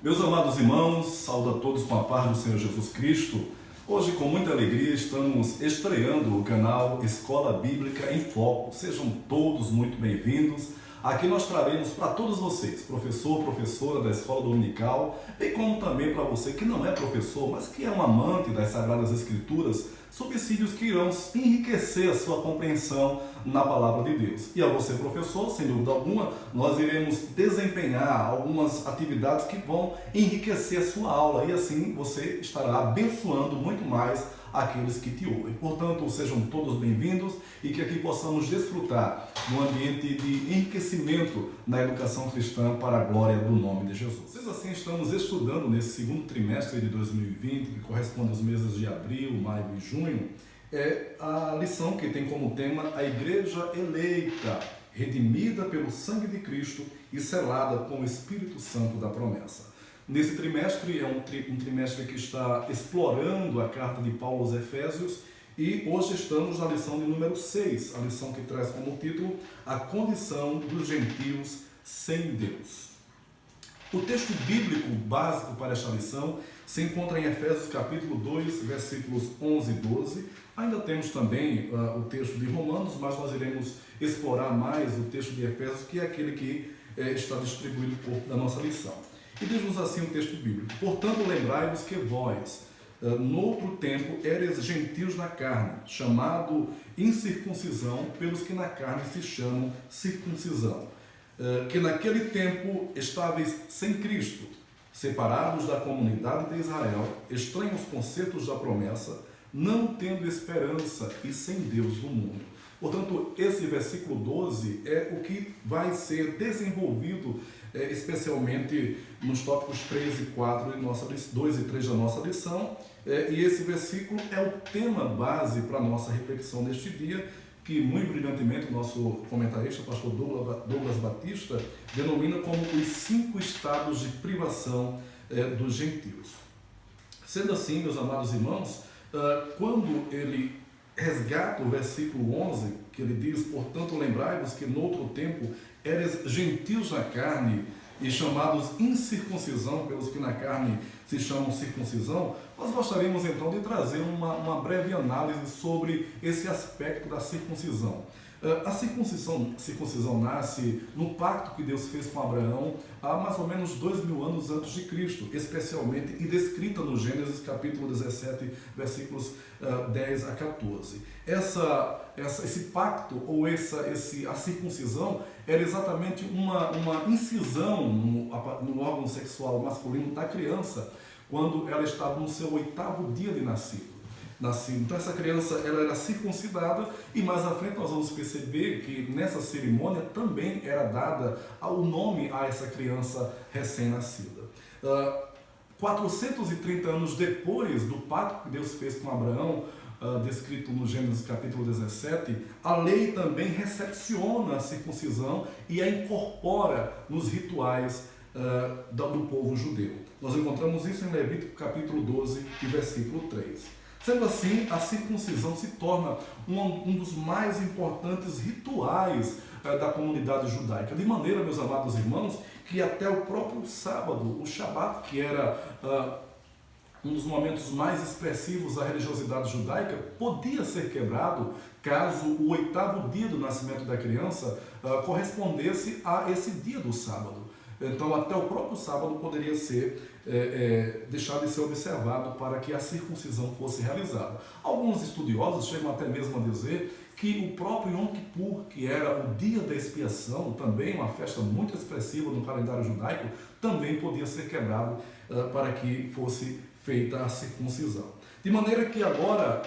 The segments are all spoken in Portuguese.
Meus amados irmãos, saúdo a todos com a paz do Senhor Jesus Cristo. Hoje, com muita alegria, estamos estreando o canal Escola Bíblica em Foco. Sejam todos muito bem-vindos. Aqui nós traremos para todos vocês, professor, professora da Escola Dominical, bem como também para você que não é professor, mas que é um amante das Sagradas Escrituras, subsídios que irão enriquecer a sua compreensão na Palavra de Deus. E a você, professor, sem dúvida alguma, nós iremos desempenhar algumas atividades que vão enriquecer a sua aula e assim você estará abençoando muito mais aqueles que te ouvem. Portanto, sejam todos bem-vindos e que aqui possamos desfrutar de um ambiente de enriquecimento na educação cristã para a glória do nome de Jesus. Sendo assim, estamos estudando nesse segundo trimestre de 2020, que corresponde aos meses de abril, maio e junho, a lição que tem como tema a Igreja eleita, redimida pelo sangue de Cristo e selada com o Espírito Santo da promessa. Nesse trimestre, é um trimestre que está explorando a carta de Paulo aos Efésios e hoje estamos na lição de número 6, a lição que traz como título a condição dos gentios sem Deus. O texto bíblico básico para esta lição se encontra em Efésios capítulo 2, versículos 11 e 12. Ainda temos também o texto de Romanos, mas nós iremos explorar mais o texto de Efésios, que é aquele que está distribuído no corpo da nossa lição. E diz-nos assim o texto bíblico: portanto, lembrai-vos que vós, noutro tempo, éreis gentios na carne, chamado incircuncisão pelos que na carne se chamam circuncisão, que naquele tempo estáveis sem Cristo, separados da comunidade de Israel, estranhos conceitos da promessa, não tendo esperança e sem Deus no mundo. Portanto, esse versículo 12 é o que vai ser desenvolvido especialmente nos tópicos 3 e 4 de nossa 2 e 3 da nossa lição, e esse versículo é o tema base para a nossa reflexão neste dia, que muito brilhantemente o nosso comentarista, pastor Douglas Batista, denomina como os 5 estados de privação dos gentios. Sendo assim, meus amados irmãos, quando ele resgata o versículo 11, que ele diz: portanto, lembrai-vos que noutro tempo eres gentios na carne e chamados incircuncisão pelos que na carne se chamam circuncisão, nós gostaríamos então de trazer uma breve análise sobre esse aspecto da circuncisão. A circuncisão nasce no pacto que Deus fez com Abraão há mais ou menos 2000 anos antes de Cristo, especialmente e descrita no Gênesis capítulo 17, versículos 10 a 14. Esse pacto ou a circuncisão era exatamente uma incisão no órgão sexual masculino da criança quando ela estava no seu 8º dia de nascido. Então essa criança ela era circuncidada e mais à frente nós vamos perceber que nessa cerimônia também era dada o nome a essa criança recém-nascida. 430 anos depois do pacto que Deus fez com Abraão, descrito no Gênesis capítulo 17, a lei também recepciona a circuncisão e a incorpora nos rituais do povo judeu. Nós encontramos isso em Levítico capítulo 12 e versículo 3. Sendo assim, a circuncisão se torna um dos mais importantes rituais da comunidade judaica. De maneira, meus amados irmãos, que até o próprio sábado, o Shabat, que era um dos momentos mais expressivos da religiosidade judaica, podia ser quebrado caso o 8º dia do nascimento da criança correspondesse a esse dia do sábado. Então, até o próprio sábado poderia ser deixado de ser observado para que a circuncisão fosse realizada. Alguns estudiosos chegam até mesmo a dizer que o próprio Yom Kippur, que era o dia da expiação, também uma festa muito expressiva no calendário judaico, também podia ser quebrado para que fosse feita a circuncisão. De maneira que agora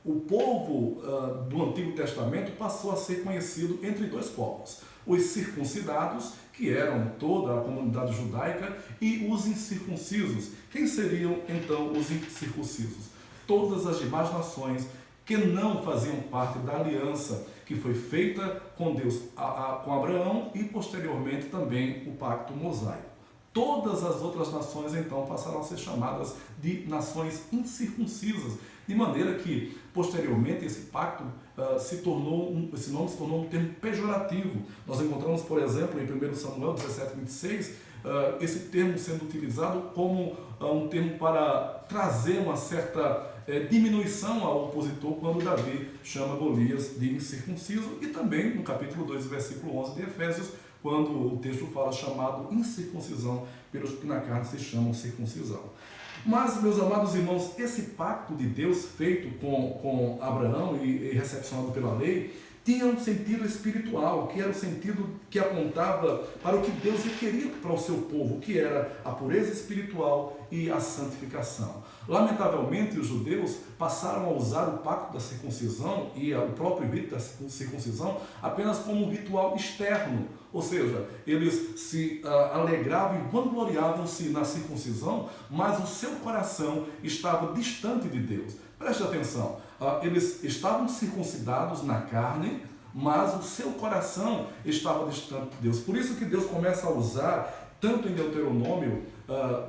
o povo do Antigo Testamento passou a ser conhecido entre dois povos: os circuncidados, que eram toda a comunidade judaica, e os incircuncisos. Quem seriam então os incircuncisos? Todas as demais nações que não faziam parte da aliança que foi feita com Deus, com Abraão, e posteriormente também o pacto mosaico. Todas as outras nações então passaram a ser chamadas de nações incircuncisas, de maneira que posteriormente esse pacto esse nome se tornou um termo pejorativo. Nós encontramos, por exemplo, em 1 Samuel 17, 26, esse termo sendo utilizado como um termo para trazer uma certa diminuição ao opositor, quando Davi chama Golias de incircunciso, e também no capítulo 2, versículo 11 de Efésios, quando o texto fala chamado incircuncisão pelos que na carne se chamam circuncisão. Mas, meus amados irmãos, esse pacto de Deus feito com Abraão e recepcionado pela lei, tinha um sentido espiritual, que era o sentido que apontava para o que Deus requeria para o seu povo, que era a pureza espiritual e a santificação. Lamentavelmente, os judeus passaram a usar o pacto da circuncisão e o próprio rito da circuncisão apenas como um ritual externo, ou seja, eles se alegravam e vangloriavam-se na circuncisão, mas o seu coração estava distante de Deus. Preste atenção, eles estavam circuncidados na carne, mas o seu coração estava distante de Deus. Por isso que Deus começa a usar, tanto em Deuteronômio,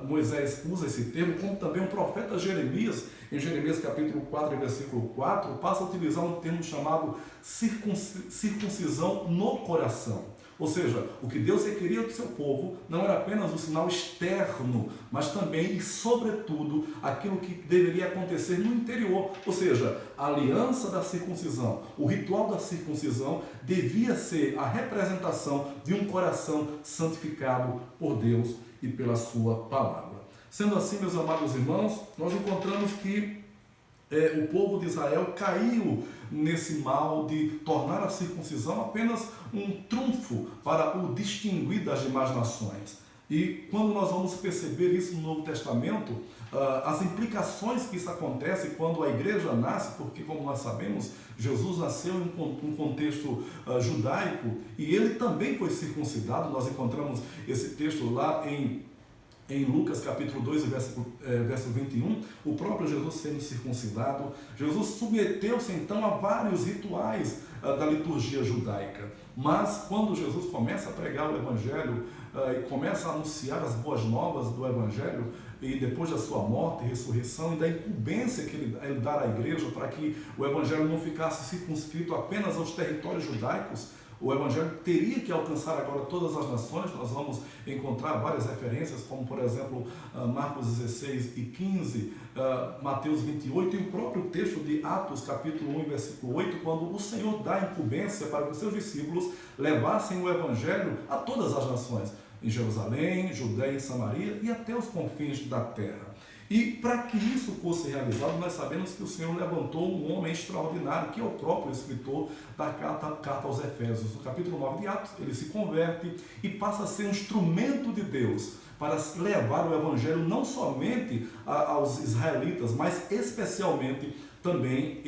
Moisés usa esse termo, como também o profeta Jeremias, em Jeremias capítulo 4, versículo 4, passa a utilizar um termo chamado circuncisão no coração. Ou seja, o que Deus requeria do seu povo não era apenas um sinal externo, mas também e sobretudo aquilo que deveria acontecer no interior. Ou seja, a aliança da circuncisão, o ritual da circuncisão devia ser a representação de um coração santificado por Deus e pela sua palavra. Sendo assim, meus amados irmãos, nós encontramos que o povo de Israel caiu nesse mal de tornar a circuncisão apenas um trunfo para o distinguir das demais nações. E quando nós vamos perceber isso no Novo Testamento, as implicações que isso acontece quando a igreja nasce, porque, como nós sabemos, Jesus nasceu em um contexto judaico e ele também foi circuncidado. Nós encontramos esse texto lá em Lucas capítulo 2, verso 21, o próprio Jesus sendo circuncidado. Jesus submeteu-se então a vários rituais da liturgia judaica. Mas quando Jesus começa a pregar o Evangelho e começa a anunciar as boas novas do Evangelho, e depois da sua morte e ressurreição e da incumbência que ele dá à igreja para que o Evangelho não ficasse circunscrito apenas aos territórios judaicos, o Evangelho teria que alcançar agora todas as nações. Nós vamos encontrar várias referências, como por exemplo Marcos 16 e 15, Mateus 28 e o próprio texto de Atos capítulo 1, versículo 8, quando o Senhor dá incumbência para que os seus discípulos levassem o Evangelho a todas as nações, em Jerusalém, Judeia e Samaria e até os confins da terra. E para que isso fosse realizado, nós sabemos que o Senhor levantou um homem extraordinário, que é o próprio escritor da carta aos Efésios. No capítulo 9 de Atos, ele se converte e passa a ser um instrumento de Deus para levar o Evangelho não somente aos israelitas, mas especialmente também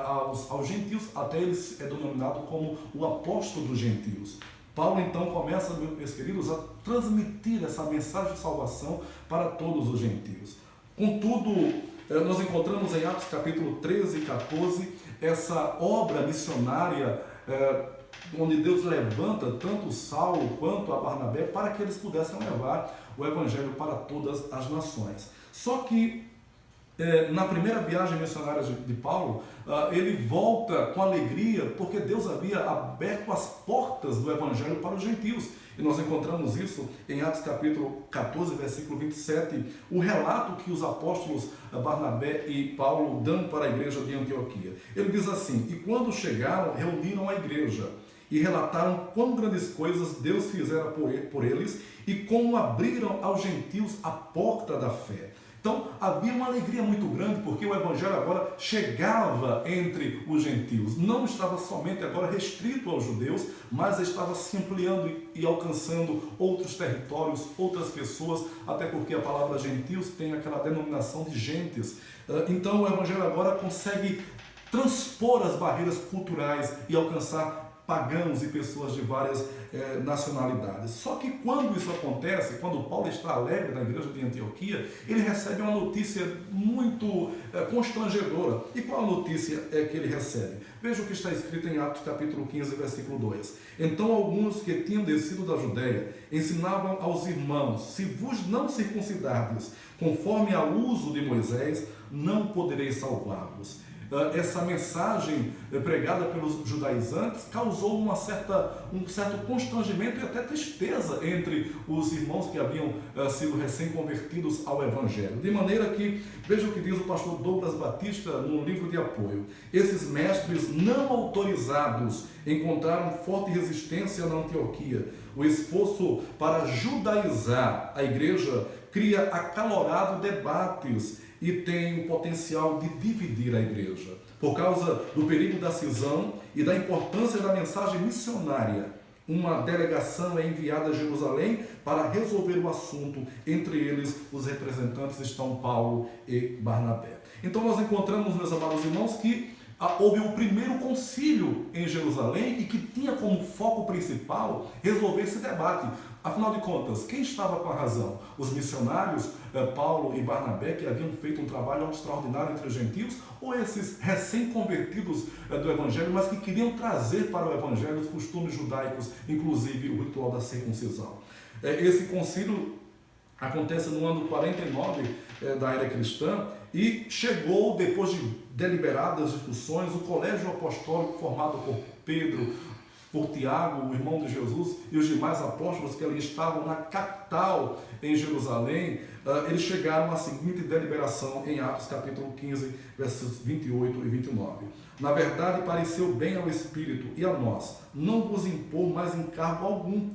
aos gentios. Até ele é denominado como o apóstolo dos gentios. Paulo então começa, meus queridos, a transmitir essa mensagem de salvação para todos os gentios. Contudo, nós encontramos em Atos capítulo 13 e 14 essa obra missionária onde Deus levanta tanto Saulo quanto a Barnabé para que eles pudessem levar o Evangelho para todas as nações. Só que na primeira viagem missionária de Paulo, ele volta com alegria porque Deus havia aberto as portas do Evangelho para os gentios. E nós encontramos isso em Atos capítulo 14, versículo 27, o relato que os apóstolos Barnabé e Paulo dão para a igreja de Antioquia. Ele diz assim: e quando chegaram, reuniram a igreja e relataram quão grandes coisas Deus fizera por eles e como abriram aos gentios a porta da fé. Então, havia uma alegria muito grande, porque o Evangelho agora chegava entre os gentios. Não estava somente agora restrito aos judeus, mas estava se ampliando e alcançando outros territórios, outras pessoas, até porque a palavra gentios tem aquela denominação de gentes. Então, o Evangelho agora consegue transpor as barreiras culturais e alcançar pagãos e pessoas de várias nacionalidades. Só que quando isso acontece, quando Paulo está alegre na igreja de Antioquia, ele recebe uma notícia muito constrangedora. E qual a notícia que ele recebe? Veja o que está escrito em Atos capítulo 15, versículo 2. Então alguns que tinham descido da Judéia ensinavam aos irmãos: se vos não circuncidardes conforme ao uso de Moisés, não podereis salvar-vos. essa mensagem pregada pelos judaizantes causou um certo constrangimento e até tristeza entre os irmãos que haviam sido recém-convertidos ao Evangelho. De maneira que, veja o que diz o pastor Douglas Batista no livro de apoio: esses mestres não autorizados encontraram forte resistência na Antioquia. O esforço para judaizar a igreja cria acalorados debates e tem o potencial de dividir a igreja. Por causa do perigo da cisão e da importância da mensagem missionária, uma delegação é enviada a Jerusalém para resolver o assunto. Entre eles, os representantes estão Paulo e Barnabé. Então nós encontramos, meus amados irmãos, que houve o primeiro concílio em Jerusalém e que tinha como foco principal resolver esse debate. Afinal de contas, quem estava com a razão? Os missionários, Paulo e Barnabé, que haviam feito um trabalho extraordinário entre os gentios, ou esses recém-convertidos do Evangelho, mas que queriam trazer para o Evangelho os costumes judaicos, inclusive o ritual da circuncisão? Esse concílio acontece no ano 49 da era cristã e chegou, depois de deliberadas discussões, o colégio apostólico formado por Pedro, por Tiago, o irmão de Jesus, e os demais apóstolos que ali estavam na capital, em Jerusalém, eles chegaram à seguinte deliberação em Atos capítulo 15, versos 28 e 29. Na verdade, pareceu bem ao Espírito e a nós não vos impor mais encargo algum,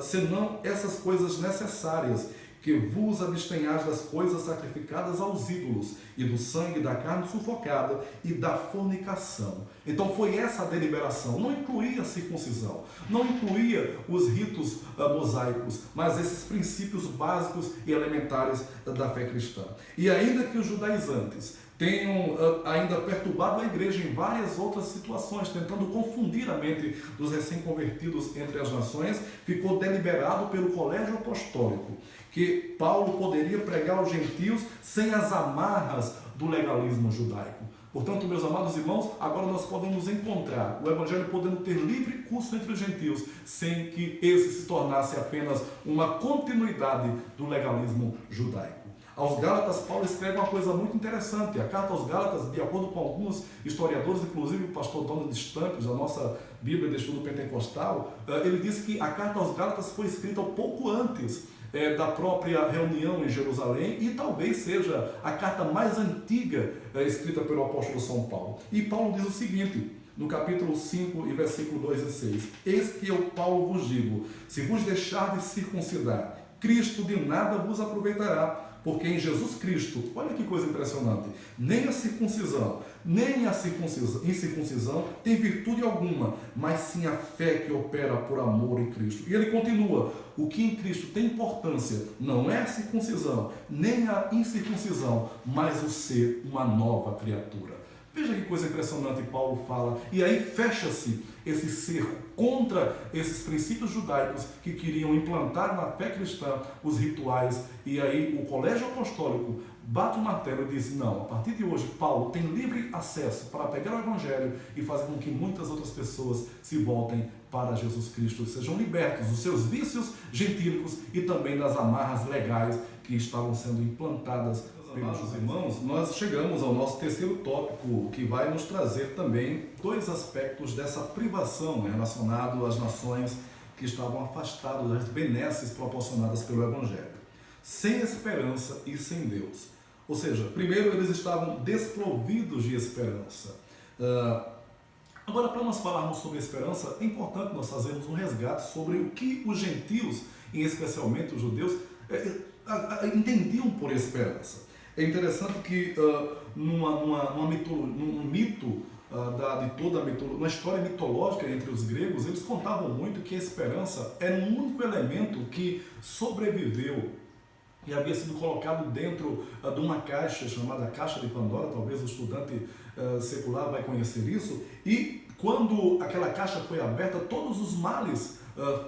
senão essas coisas necessárias, que vos abstenhais das coisas sacrificadas aos ídolos, e do sangue da carne sufocada, e da fornicação. Então foi essa a deliberação. Não incluía a circuncisão, não incluía os ritos mosaicos, mas esses princípios básicos e elementares da fé cristã. E ainda que os judaizantes tenham ainda perturbado a igreja em várias outras situações, tentando confundir a mente dos recém-convertidos entre as nações, ficou deliberado pelo colégio apostólico que Paulo poderia pregar aos gentios sem as amarras do legalismo judaico. Portanto, meus amados irmãos, agora nós podemos encontrar o Evangelho podendo ter livre curso entre os gentios, sem que esse se tornasse apenas uma continuidade do legalismo judaico. Aos Gálatas, Paulo escreve uma coisa muito interessante. A carta aos Gálatas, de acordo com alguns historiadores, inclusive o pastor Donald Stamps, da nossa Bíblia de Estudo Pentecostal, ele diz que a carta aos Gálatas foi escrita um pouco antes da própria reunião em Jerusalém e talvez seja a carta mais antiga escrita pelo apóstolo São Paulo. E Paulo diz o seguinte, no capítulo 5 e versículo 2 e 6: eis que eu, Paulo, vos digo, se vos deixar de circuncidar, Cristo de nada vos aproveitará, porque em Jesus Cristo, olha que coisa impressionante, nem a circuncisão, nem a incircuncisão tem virtude alguma, mas sim a fé que opera por amor em Cristo. E ele continua, o que em Cristo tem importância não é a circuncisão, nem a incircuncisão, mas o ser uma nova criatura. Veja que coisa impressionante Paulo fala. E aí fecha-se esse cerco contra esses princípios judaicos que queriam implantar na fé cristã os rituais. E aí o colégio apostólico bate o martelo e diz, não, a partir de hoje Paulo tem livre acesso para pegar o Evangelho e fazer com que muitas outras pessoas se voltem para Jesus Cristo, sejam libertos dos seus vícios gentílicos e também das amarras legais que estavam sendo implantadas. Amados irmãos, nós chegamos ao nosso terceiro tópico, que vai nos trazer também dois aspectos dessa privação relacionado às nações que estavam afastadas das benesses proporcionadas pelo Evangelho. Sem esperança e sem Deus. Ou seja, primeiro eles estavam desprovidos de esperança. Agora, para nós falarmos sobre esperança, é importante nós fazermos um resgate sobre o que os gentios, e especialmente os judeus, entendiam por esperança. É interessante que num mito de toda a mitologia, uma história mitológica entre os gregos, eles contavam muito que a esperança era um único elemento que sobreviveu e havia sido colocado dentro de uma caixa chamada Caixa de Pandora. Talvez o estudante secular vai conhecer isso. E quando aquela caixa foi aberta, todos os males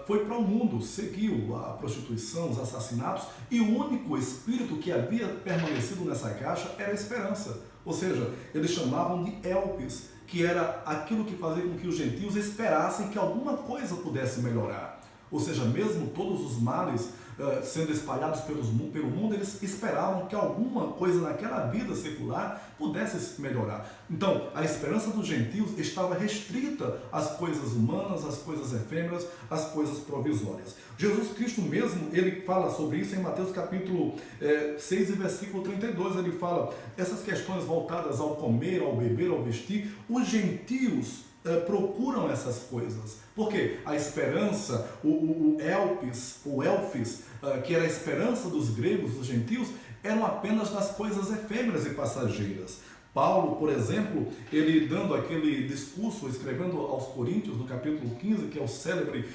foi para o mundo, seguiu a prostituição, os assassinatos, e o único espírito que havia permanecido nessa caixa era a esperança. Ou seja, eles chamavam de Elpis, que era aquilo que fazia com que os gentios esperassem que alguma coisa pudesse melhorar. Ou seja, mesmo todos os males sendo espalhados pelo mundo, eles esperavam que alguma coisa naquela vida secular pudesse melhorar. Então, a esperança dos gentios estava restrita às coisas humanas, às coisas efêmeras, às coisas provisórias. Jesus Cristo mesmo, ele fala sobre isso em Mateus capítulo 6 e versículo 32, ele fala essas questões voltadas ao comer, ao beber, ao vestir, os gentios procuram essas coisas, porque a esperança, o elpis, que era a esperança dos gregos, dos gentios, eram apenas nas coisas efêmeras e passageiras. Paulo, por exemplo, ele dando aquele discurso, escrevendo aos Coríntios, no capítulo 15, que é o célebre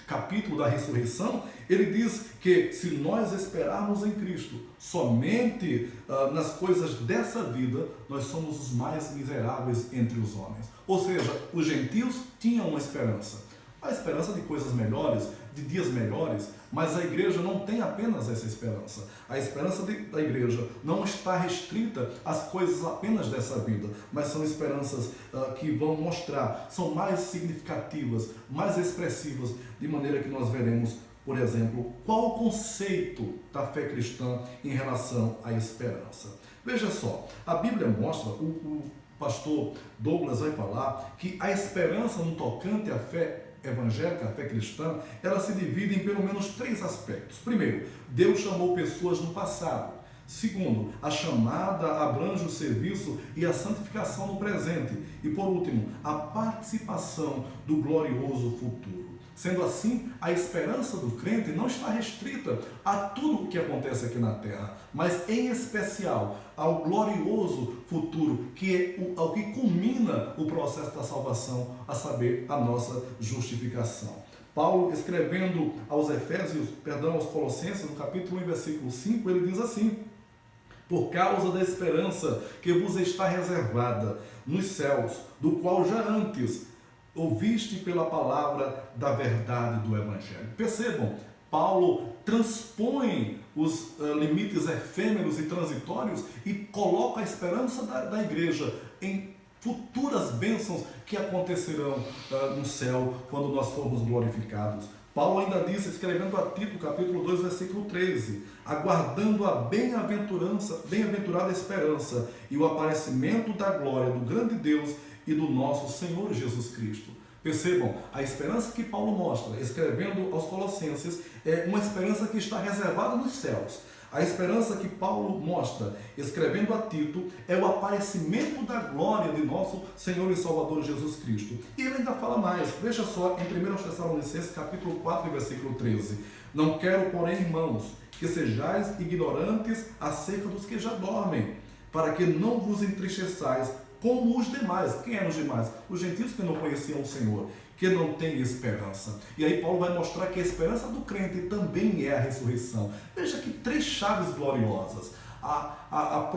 capítulo da ressurreição, ele diz que se nós esperarmos em Cristo somente nas coisas dessa vida, nós somos os mais miseráveis entre os homens. Ou seja, os gentios tinham uma esperança, a esperança de coisas melhores, de dias melhores, mas a igreja não tem apenas essa esperança. A esperança da igreja não está restrita às coisas apenas dessa vida, mas são esperanças que vão mostrar, são mais significativas, mais expressivas, de maneira que nós veremos, por exemplo, qual o conceito da fé cristã em relação à esperança. Veja só, a Bíblia mostra, o pastor Douglas vai falar que a esperança no tocante à fé evangélica, a fé cristã, ela se divide em pelo menos 3 aspectos. Primeiro, Deus chamou pessoas no passado. Segundo, a chamada abrange o serviço e a santificação no presente. E por último, a participação do glorioso futuro. Sendo assim, a esperança do crente não está restrita a tudo o que acontece aqui na terra, mas em especial ao glorioso futuro, que é o que culmina o processo da salvação, a saber, a nossa justificação. Paulo, escrevendo aos Colossenses, no capítulo 1, versículo 5, ele diz assim: por causa da esperança que vos está reservada nos céus, do qual já antes ouviste pela palavra da verdade do Evangelho. Percebam, Paulo transpõe os limites efêmeros e transitórios e coloca a esperança da igreja em futuras bênçãos que acontecerão no céu quando nós formos glorificados. Paulo ainda disse, escrevendo a Tito, capítulo 2, versículo 13, aguardando a bem-aventurada esperança e o aparecimento da glória do grande Deus e do nosso Senhor Jesus Cristo. Percebam, a esperança que Paulo mostra, escrevendo aos Colossenses, é uma esperança que está reservada nos céus. A esperança que Paulo mostra, escrevendo a Tito, é o aparecimento da glória de nosso Senhor e Salvador Jesus Cristo. E ele ainda fala mais, veja só, em 1 Tessalonicenses, capítulo 4, versículo 13. Não quero, porém, irmãos, que sejais ignorantes acerca dos que já dormem, para que não vos entristeçais como os demais. Quem eram os demais? Os gentios que não conheciam o Senhor, que não têm esperança. E aí Paulo vai mostrar que a esperança do crente também é a ressurreição. Veja que 3 chaves gloriosas.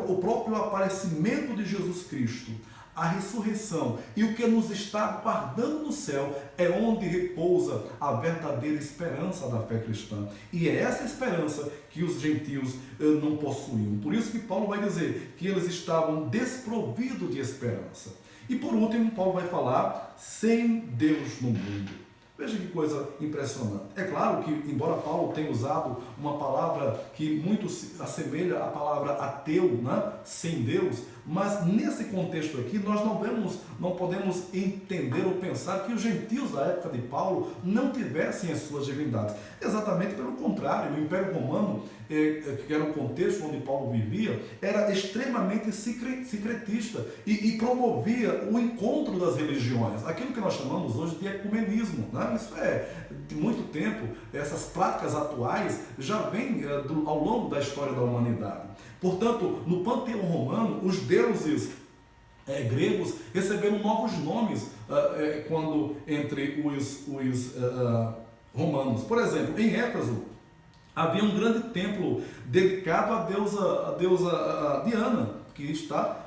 O próprio aparecimento de Jesus Cristo, a ressurreição e o que nos está aguardando no céu é onde repousa a verdadeira esperança da fé cristã. E é essa esperança que os gentios não possuíam. Por isso que Paulo vai dizer que eles estavam desprovidos de esperança. E por último, Paulo vai falar sem Deus no mundo. Veja que coisa impressionante. É claro que, embora Paulo tenha usado uma palavra que muito se assemelha à palavra ateu, né? Sem Deus, mas nesse contexto aqui nós não podemos entender ou pensar que os gentios da época de Paulo não tivessem as suas divindades. Exatamente pelo contrário, o Império Romano, que era o contexto onde Paulo vivia, era extremamente secretista e promovia o encontro das religiões, aquilo que nós chamamos hoje de ecumenismo, né? Isso é de muito tempo, essas práticas atuais já vêm ao longo da história da humanidade. Portanto, no panteão romano, os deuses gregos receberam novos nomes quando entre os romanos. Por exemplo, em Éfeso, havia um grande templo dedicado à deusa Diana, que está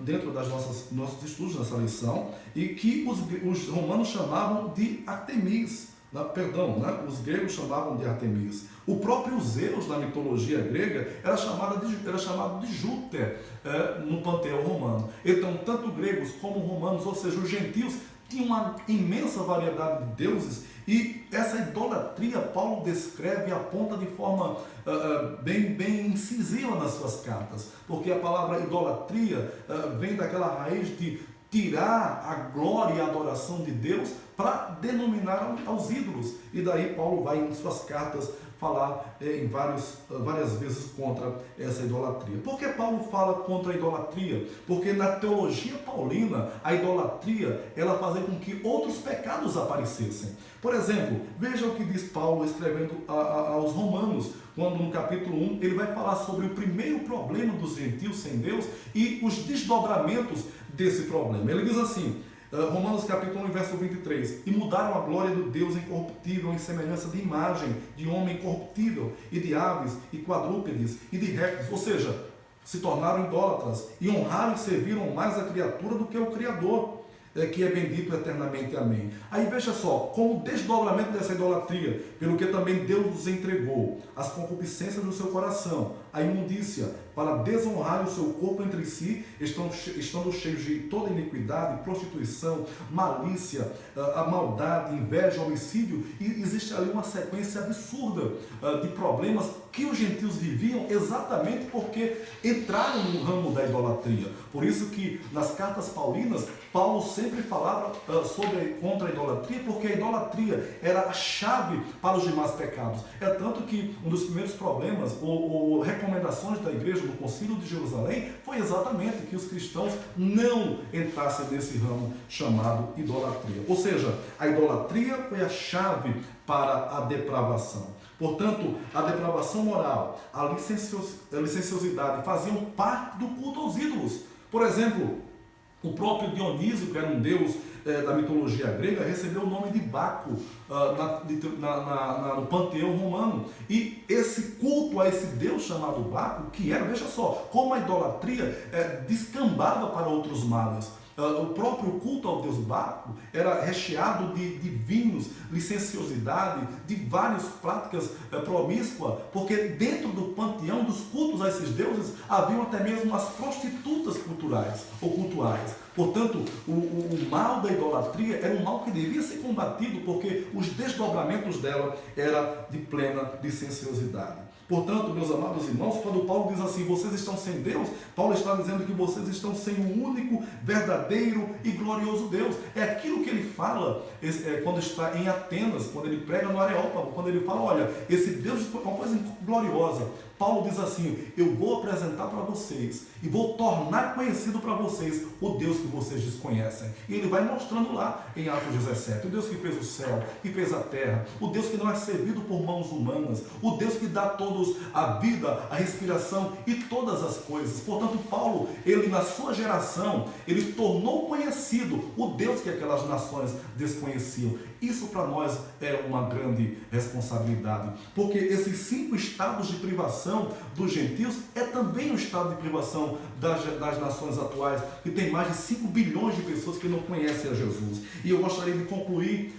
dentro dos nossos estudos nessa lição, e que os romanos chamavam de Artemis. Os gregos chamavam de Artemis. O próprio Zeus, na mitologia grega, era chamado de Júpiter no panteão romano. Então, tanto gregos como romanos, ou seja, os gentios, tinha uma imensa variedade de deuses, e essa idolatria Paulo descreve e aponta de forma bem incisiva nas suas cartas, porque a palavra idolatria vem daquela raiz de tirar a glória e a adoração de Deus para denominar aos ídolos. E daí Paulo vai em suas cartas falar várias vezes contra essa idolatria. Por que Paulo fala contra a idolatria? Porque na teologia paulina, a idolatria, ela fazia com que outros pecados aparecessem. Por exemplo, veja o que diz Paulo escrevendo aos Romanos, quando no capítulo 1 ele vai falar sobre o primeiro problema dos gentios sem Deus e os desdobramentos desse problema. Ele diz assim, Romanos capítulo 1, verso 23, e mudaram a glória do Deus incorruptível em semelhança de imagem de homem corruptível, e de aves, e quadrúpedes, e de répteis, ou seja, se tornaram idólatras, e honraram e serviram mais a criatura do que o Criador, que é bendito eternamente. Amém. Aí veja só, como desdobramento dessa idolatria, pelo que também Deus nos entregou as concupiscências do seu coração, a imundícia, para desonrar o seu corpo entre si, estando cheios de toda iniquidade, prostituição, malícia, a maldade, inveja, homicídio, e existe ali uma sequência absurda de problemas que os gentios viviam exatamente porque entraram no ramo da idolatria. Por isso que nas cartas paulinas, Paulo sempre falava contra a idolatria, porque a idolatria era a chave para os demais pecados. É tanto que um dos primeiros problemas, ou recomendações da igreja no Concílio de Jerusalém, foi exatamente que os cristãos não entrassem nesse ramo chamado idolatria. Ou seja, a idolatria foi a chave para a depravação. Portanto, a depravação moral, a licenciosidade faziam parte do culto aos ídolos. Por exemplo, o próprio Dionísio, que era um deus da mitologia grega, recebeu o nome de Baco no panteão romano. E esse culto a esse deus chamado Baco, que era, veja só, como a idolatria descambava para outros males. O próprio culto ao deus Baco era recheado de vinhos, licenciosidade, de várias práticas promíscuas, porque dentro do panteão dos cultos a esses deuses haviam até mesmo as prostitutas culturais ou cultuais. Portanto, o mal da idolatria era um mal que devia ser combatido, porque os desdobramentos dela eram de plena licenciosidade. Portanto, meus amados irmãos, quando Paulo diz assim, vocês estão sem Deus, Paulo está dizendo que vocês estão sem o único, verdadeiro e glorioso Deus. É aquilo que ele fala quando está em Atenas, quando ele prega no Areópago, quando ele fala, olha, esse Deus é uma coisa gloriosa. Paulo diz assim, eu vou apresentar para vocês e vou tornar conhecido para vocês o Deus que vocês desconhecem. E ele vai mostrando lá em Atos 17, o Deus que fez o céu, que fez a terra, o Deus que não é servido por mãos humanas, o Deus que dá a todos a vida, a respiração e todas as coisas. Portanto, Paulo, ele na sua geração, ele tornou conhecido o Deus que aquelas nações desconheciam. Isso para nós é uma grande responsabilidade, porque esses 5 estados de privação dos gentios é também um estado de privação das nações atuais, que tem mais de 5 bilhões de pessoas que não conhecem a Jesus. E eu gostaria de concluir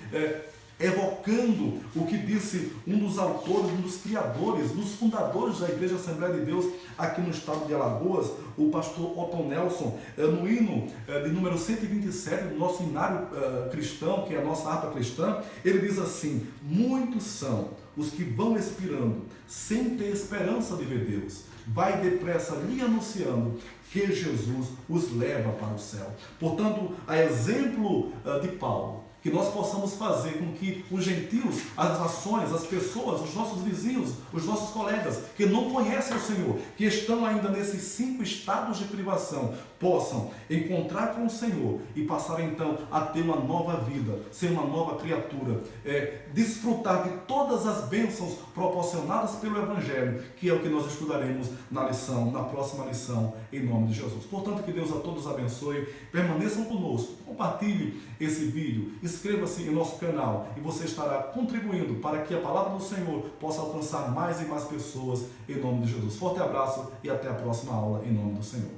evocando o que disse um dos autores, um dos criadores, dos fundadores da Igreja Assembleia de Deus aqui no estado de Alagoas, o pastor Otton Nelson, no hino de número 127 do nosso hinário cristão, que é a nossa harpa cristã. Ele diz assim, muitos são os que vão expirando sem ter esperança de ver Deus. Vai depressa lhe anunciando que Jesus os leva para o céu. Portanto, a exemplo de Paulo, que nós possamos fazer com que os gentios, as nações, as pessoas, os nossos vizinhos, os nossos colegas que não conhecem o Senhor, que estão ainda nesses 5 estados de privação, possam encontrar com o Senhor e passar então a ter uma nova vida, ser uma nova criatura, desfrutar de todas as bênçãos proporcionadas pelo Evangelho, que é o que nós estudaremos na próxima lição, em nome de Jesus. Portanto, que Deus a todos abençoe, permaneçam conosco, compartilhe esse vídeo, inscreva-se em nosso canal e você estará contribuindo para que a palavra do Senhor possa alcançar mais e mais pessoas, em nome de Jesus. Forte abraço e até a próxima aula, em nome do Senhor.